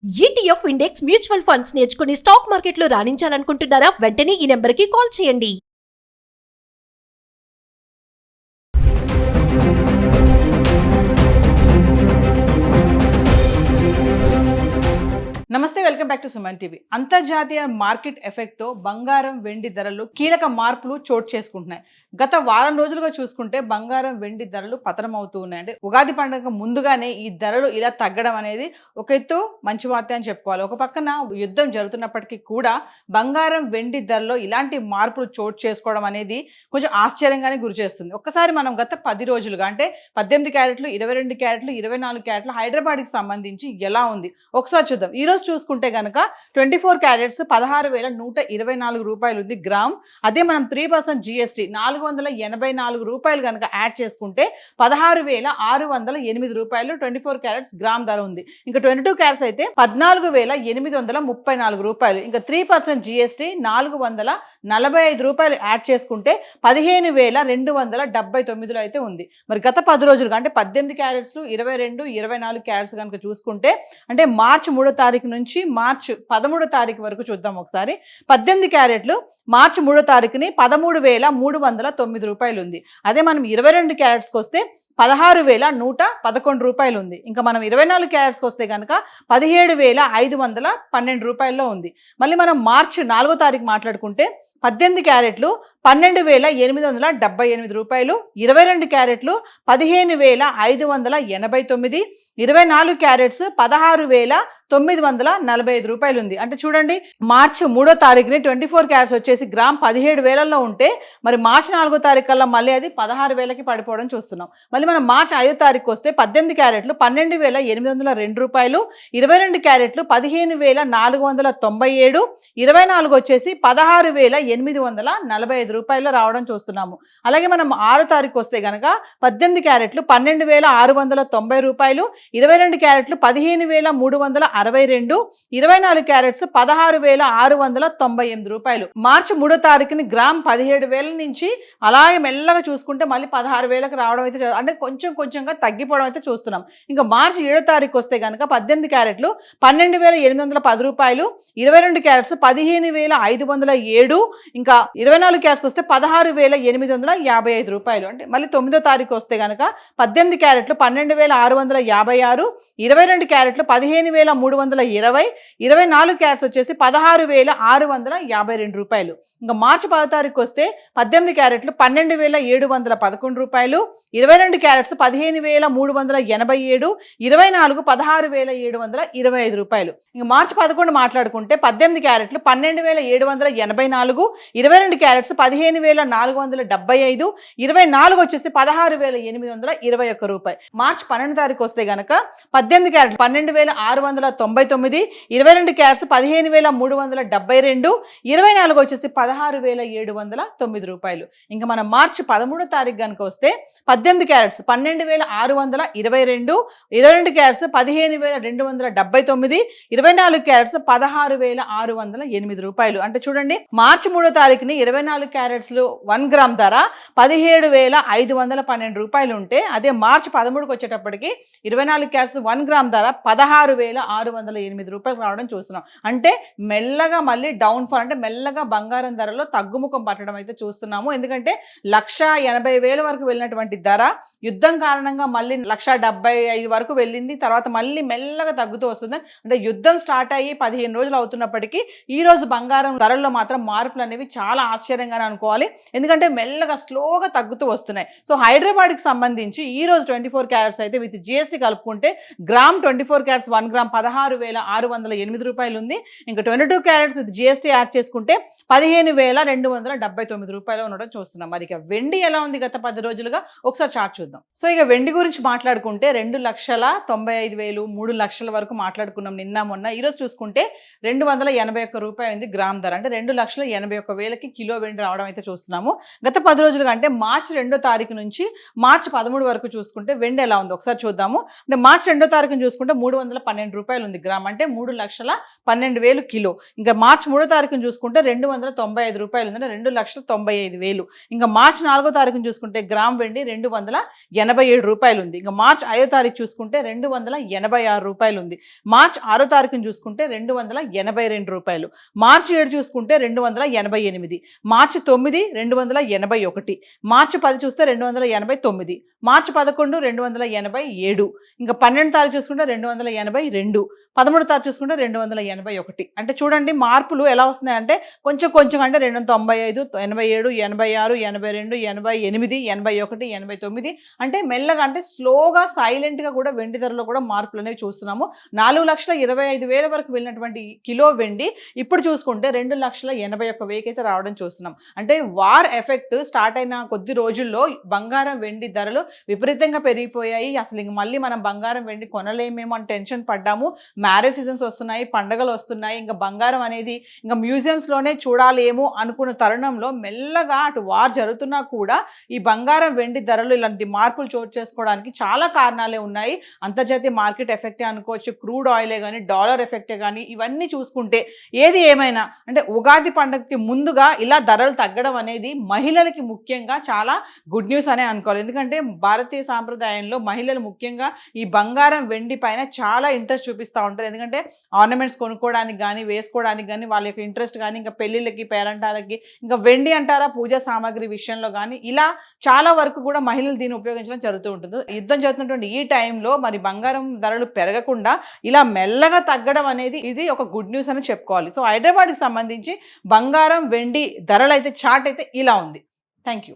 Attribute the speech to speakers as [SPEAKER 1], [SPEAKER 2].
[SPEAKER 1] ETF index mutual funds నేర్చుకుని stock మార్కెట్లో రాణించాలనుకుంటున్నారా? వెంటనే ఈ నెంబర్కి కాల్ చేయండి.
[SPEAKER 2] నమస్తే, welcome back to Suman TV. అంతర్జాతీయ మార్కెట్ ఎఫెక్ట్ తో బంగారం వెండి ధరలు కీలక మార్పులు చోటు చేసుకుంటున్నాయి. గత వారం రోజులుగా చూసుకుంటే బంగారం వెండి ధరలు పతనం అవుతూ ఉన్నాయి. అంటే ఉగాది పండుగ ముందుగానే ఈ ధరలు ఇలా తగ్గడం అనేది ఒక ఎత్తు మంచి వార్త అని చెప్పుకోవాలి. ఒక పక్కన యుద్ధం జరుగుతున్నప్పటికీ కూడా బంగారం వెండి ధరలో ఇలాంటి మార్పులు చోటు చేసుకోవడం అనేది కొంచెం ఆశ్చర్యంగానే గురి చేస్తుంది. ఒక్కసారి మనం గత 10 రోజులుగా అంటే 18 క్యారెట్లు, 22 క్యారెట్లు, 24 క్యారెట్లు హైదరాబాద్కి సంబంధించి ఎలా ఉంది ఒకసారి చూద్దాం. ఈ రోజు చూసుకుంటే కనుక 24 క్యారెట్స్ 16,124 రూపాయలు ఉంది గ్రామ్. అదే మనం 3% GST 484 రూపాయలు కనుక యాడ్ చేసుకుంటే 16,608 రూపాయలు 24 క్యారెట్స్ గ్రామ్ ధర ఉంది. ఇంకా 22 క్యారెట్స్ అయితే 14,834 రూపాయలు. ఇంకా 3% GST 445 రూపాయలు యాడ్ చేసుకుంటే 15,279 అయితే ఉంది. మరి గత 10 రోజులుగా అంటే 18 క్యారెట్స్, 22, 24 క్యారెట్స్ కనుక చూసుకుంటే అంటే మార్చి 3వ తారీఖు నుంచి మార్చి 13వ తారీఖు వరకు చూద్దాం ఒకసారి. 18 క్యారెట్లు మార్చి 3వ తారీఖుని 13,309 రూపాయలు ఉంది. అదే మనం 22 క్యారెట్స్కి వస్తే 16,111 రూపాయలు ఉంది. ఇంకా మనం 24 క్యారెట్స్కి వస్తే కనుక 17,512 రూపాయల్లో ఉంది. మళ్ళీ మనం మార్చి 4వ తారీఖు మాట్లాడుకుంటే 18 క్యారెట్లు 12,878 రూపాయలు, 22 క్యారెట్లు 15,589, 24 క్యారెట్స్ 16,945 రూపాయలు ఉంది. అంటే చూడండి, మార్చి 3వ తారీఖుని 24 క్యారెట్స్ వచ్చేసి గ్రామ్ 17,000లో ఉంటే మరి మార్చి 4వ తారీఖు కల్లా మళ్ళీ అది 16,000కి పడిపోవడం చూస్తున్నాం. మళ్ళీ మనం మార్చి 5వ తారీఖు వస్తే 18 క్యారెట్లు 12,802 రూపాయలు, 22 క్యారెట్లు 15,497, 24 వచ్చేసి 16,845 రూపాయలు రావడం చూస్తున్నాము. అలాగే మనం 6వ తారీఖు వస్తే కనుక 18 క్యారెట్లు 12,690 రూపాయలు, 22 క్యారెట్లు 15,362, 24 క్యారెట్స్ 16,698 రూపాయలు. మార్చి 3వ తారీఖుని గ్రామ్ 17,000 నుంచి అలాగే మెల్లగా చూసుకుంటే మళ్ళీ 16,000కి రావడం అయితే అంటే కొంచెం కొంచెంగా తగ్గిపోవడం అయితే చూస్తున్నాం. ఇంకా మార్చి 7వ తారీఖు వస్తే కనుక 18 క్యారెట్లు 12,810 రూపాయలు, 22 క్యారెట్స్ 15,507, ఇంకా 24 క్యారెట్స్కి వస్తే 16,855 రూపాయలు. అంటే మళ్ళీ 9వ తారీఖు వస్తే కనుక 18 క్యారెట్లు 12,656, 22 క్యారెట్లు 15,320, 24 క్యారెట్స్ వచ్చేసి 16,652 రూపాయలు. ఇంకా మార్చి 10వ తారీఖు వస్తే 18 క్యారెట్లు 12,711 రూపాయలు, 22 క్యారెట్స్ 15,387, 24 16,725 రూపాయలు. ఇంకా మార్చి 11 మాట్లాడుకుంటే 18 క్యారెట్లు 12,784, 22 క్యారెట్స్ 15,475, 24 వచ్చేసి 16,821 రూపాయలు. మార్చి 12 తారీఖు వస్తే గనక 18 క్యారెట్లు 12,699, 22 క్యారెట్స్ 15,372, 24 వచ్చేసి 16,709 రూపాయలు. ఇంకా మనం మార్చి 13వ తారీఖు కనుక వస్తే 18 క్యారెట్స్ 12,622, 22 క్యారెట్స్ 15,279, 24 క్యారెట్స్ 16,608 రూపాయలు. అంటే చూడండి, మార్చి 3వ తారీఖుని 24 క్యారెట్స్ 1 గ్రామ్ ధర 17,512 రూపాయలు ఉంటే అదే మార్చి 13కి వచ్చేటప్పటికి 24 క్యారెట్స్ 1 గ్రామ్ ధర 16,608 రూపాయలు రావడం చూస్తున్నాం. అంటే మెల్లగా మళ్ళీ డౌన్ ఫాల్, అంటే మెల్లగా బంగారం ధరలో తగ్గుముఖం పట్టడం అయితే చూస్తున్నాము. ఎందుకంటే 1,80,000 వరకు వెళ్ళినటువంటి ధర యుద్ధం కారణంగా మళ్ళీ 1,75,000 వరకు వెళ్ళింది. తర్వాత మళ్ళీ మెల్లగా తగ్గుతూ వస్తుంది. అంటే యుద్ధం స్టార్ట్ అయ్యి 15 రోజులు అవుతున్నప్పటికీ ఈ రోజు బంగారం ధరల్లో మాత్రం మార్పులు అనేవి చాలా ఆశ్చర్యంగానే అనుకోవాలి. ఎందుకంటే మెల్లగా స్లోగా తగ్గుతూ వస్తున్నాయి. సో హైదరాబాద్కి సంబంధించి ఈ రోజు 24 క్యారెట్స్ అయితే విత్ GST కలుపుకుంటే గ్రామ్ 24 క్యారెట్స్ 1 గ్రామ్ 16,608 రూపాయలు ఉంది. ఇంకా 22 క్యారెట్స్ విత్ GST యాడ్ చేసుకుంటే 15,279 రూపాయలు ఉండడం చూస్తున్నాం. మరి ఇక వెండి ఎలా ఉంది గత 10 రోజులుగా ఒకసారి చార్ట్ చూద్దాం. సో ఇక వెండి గురించి మాట్లాడుకుంటే 2,95,000, 3 లక్షల వరకు మాట్లాడుకున్నాం నిన్న మొన్న. ఈరోజు చూసుకుంటే 281 రూపాయలు ఉంది గ్రామ్ ధర. అంటే 2,81,000కి కిలో వెండి రావడం అయితే చూస్తున్నాము. గత 10 రోజులుగా అంటే మార్చి 2వ తారీఖు నుంచి మార్చి 13 వరకు చూసుకుంటే వెండి ఎలా ఉంది ఒకసారి చూద్దాము. అంటే మార్చి 2వ తారీఖుని చూసుకుంటే 312 రూపాయలు ఉంది గ్రామ్, అంటే 3,12,000 కిలో. ఇంకా మార్చి 3వ తారీఖుని చూసుకుంటే 295 రూపాయలు ఉంది, 2,95,000. ఇంకా మార్చి 4వ తారీఖుని చూసుకుంటే గ్రామ్ వెండి 200 రూపాయలు ఉంది. ఇంకా మార్చ్ 5వ తారీఖు చూసుకుంటే 286 రూపాయలు ఉంది. మార్చ్ 6వ తారీఖుని చూసుకుంటే 282 రూపాయలు. మార్చి 7 చూసుకుంటే 288, మార్చి 9 281, మార్చి 10 చూస్తే 289, మార్చి 11 287, ఇంకా 12 తారీఖు చూసుకుంటే 282, 13 తారీఖు చూసుకుంటే 281. అంటే చూడండి మార్పులు ఎలా వస్తున్నాయంటే కొంచెం కొంచెం, అంటే 295, 87, 86, 82, 88, 81, 89, అంటే మెల్లగా, అంటే స్లోగా సైలెంట్గా కూడా వెండి ధరలో కూడా మార్పులు అనేవి చూస్తున్నాము. 4,25,000 వరకు వెళ్ళినటువంటి కిలో వెండి ఇప్పుడు చూసుకుంటే 2,81,000 అయితే రావడం చూస్తున్నాం. అంటే వార్ ఎఫెక్ట్ స్టార్ట్ అయిన కొద్ది రోజుల్లో బంగారం వెండి ధరలు విపరీతంగా పెరిగిపోయాయి. అసలు ఇంక మళ్ళీ మనం బంగారం వెండి కొనలేమేమో అని టెన్షన్ పడ్డాము. మ్యారేజ్ సీజన్స్ వస్తున్నాయి, పండగలు వస్తున్నాయి, ఇంకా బంగారం అనేది ఇంకా మ్యూజియంస్లోనే చూడాలేమో అనుకున్న తరుణంలో మెల్లగా అటు వార్ జరుగుతున్నా కూడా ఈ బంగారం వెండి ధరలు ఇలాంటి మార్పులు చోటు చేసుకోవడానికి చాలా కారణాలే ఉన్నాయి. అంతర్జాతీయ మార్కెట్ ఎఫెక్టే అనుకోవచ్చు, క్రూడ్ ఆయిలే కానీ, డాలర్ ఎఫెక్టే కానీ, ఇవన్నీ చూసుకుంటే ఏది ఏమైనా అంటే ఉగాది పండుగకి ముందుగా ఇలా ధరలు తగ్గడం అనేది మహిళలకి ముఖ్యంగా చాలా గుడ్ న్యూస్ అనే అనుకోవాలి. ఎందుకంటే భారతీయ సాంప్రదాయంలో మహిళలు ముఖ్యంగా ఈ బంగారం వెండి పైన చాలా ఇంట్రెస్ట్ చూపిస్తూ ఉంటారు. ఎందుకంటే ఆర్నమెంట్స్ కొనుక్కోవడానికి కానీ, వేసుకోవడానికి కానీ వాళ్ళ యొక్క ఇంట్రెస్ట్ కానీ, ఇంకా పెళ్ళిళ్ళకి, పేరంటాలకి, ఇంకా వెండి అంటారా పూజా సామాగ్రి విషయంలో కానీ, ఇలా చాలా వరకు కూడా మహిళలు దీన్ని ఉపయోగించడం జరుగుతూ ఉంటుంది. యుద్ధం జరుగుతున్నటువంటి ఈ టైంలో మరి బంగారం ధరలు పెరగకుండా ఇలా మెల్లగా తగ్గడం అనేది ఇది ఒక గుడ్ న్యూస్ అని చెప్పుకోవాలి. సో హైదరాబాద్కి సంబంధించి బంగారం వెండి ధరలు అయితే చార్ట్ అయితే ఇలా ఉంది. Thank you.